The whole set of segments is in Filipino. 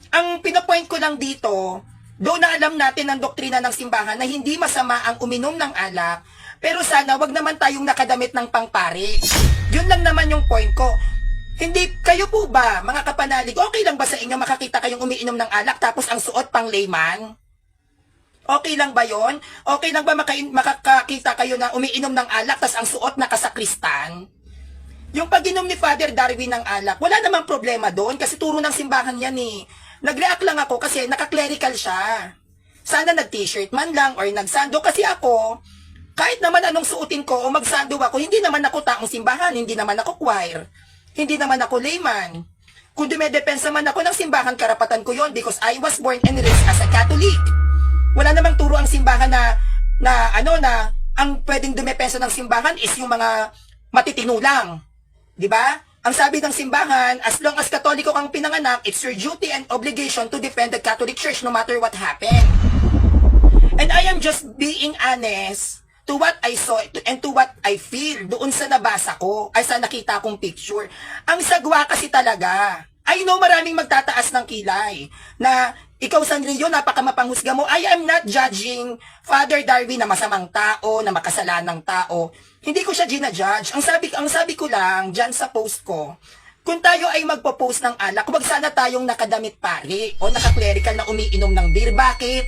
Ang pinapoint ko lang dito, doon na alam natin ng doktrina ng simbahan na hindi masama ang uminom ng alak, pero sana wag naman tayong nakadamit ng pangpari. Yun lang naman yung point ko. Hindi, kayo po ba, mga kapanalig, okay lang ba sa inyo makakita kayong umiinom ng alak tapos ang suot pang layman? Okay lang ba yon? Okay lang ba makakakita kayo na umiinom ng alak tapos ang suot na kasakristan? Yung pag-inom ni Father Darwin ng alak, wala namang problema doon kasi turo ng simbahan yan eh. Nag-react lang ako kasi naka-clerical siya. Sana nag-t-shirt man lang or nagsando kasi ako, kahit naman anong suotin ko o magsando ako, hindi naman ako taong simbahan, hindi naman ako choir, hindi naman ako layman. Kung dumedepensa man ako ng simbahan, karapatan ko yon because I was born and raised as a Catholic. Wala namang turo ang simbahan na ang pwedeng dumepensa ng simbahan is yung mga matitino lang. 'Di ba? Ang sabi ng simbahan, as long as Katoliko kang pinanganak, it's your duty and obligation to defend the Catholic Church no matter what happened. And I am just being honest to what I saw and to what I feel doon sa nabasa ko, ay sa nakita kong picture. Ang sagwa kasi talaga. I know maraming magtataas ng kilay na ikaw, Sanrio, napakamapanghusga mo. I am not judging Father Darwin na masamang tao, na makasalanang tao. Hindi ko siya ginajudge. Ang sabi ko lang, dyan sa post ko, kung tayo ay magpo-post ng alak, huwag sana tayong nakadamit pari o naka-clerical na umiinom ng beer. Bakit?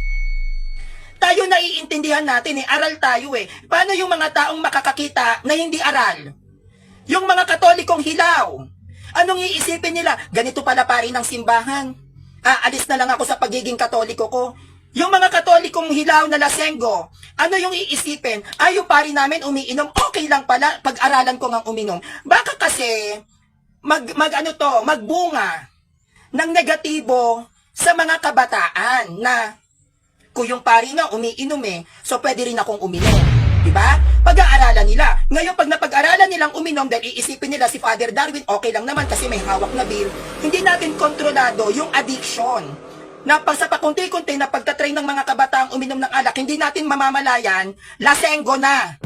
Tayo naiintindihan natin aral tayo Paano yung mga taong makakakita na hindi aral? Yung mga Katolikong hilaw. Anong iisipin nila? Ganito pala pari ng simbahan. Aalis na lang ako sa pagiging Katoliko ko. Yung mga Katolikong hilaw na lasenggo, ano yung iisipin? Yung pari namin umiinom, okay lang pala, pag-aralan ko ngang uminom. Baka kasi, magbunga ng negatibo sa mga kabataan na, kung yung pari nga umiinom so pwede rin akong uminom. Diba? Pag-aaralan nila. Ngayon, pag napag-aralan nilang uminom dahil iisipin nila si Father Darwin, okay lang naman kasi may hawak na beer. Hindi natin kontrolado yung addiction. Na pag sa pakunti-kunti na pagtatry ng mga kabataang uminom ng alak, hindi natin mamamalayan, lasenggo na.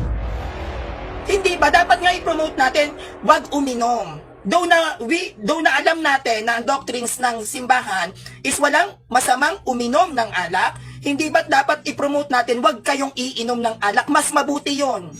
Hindi ba? Dapat nga i-promote natin, wag uminom. Though na alam natin na ang doctrines ng simbahan is walang masamang uminom ng alak, hindi ba't dapat i-promote natin, wag kayong iinom ng alak? Mas mabuti yon.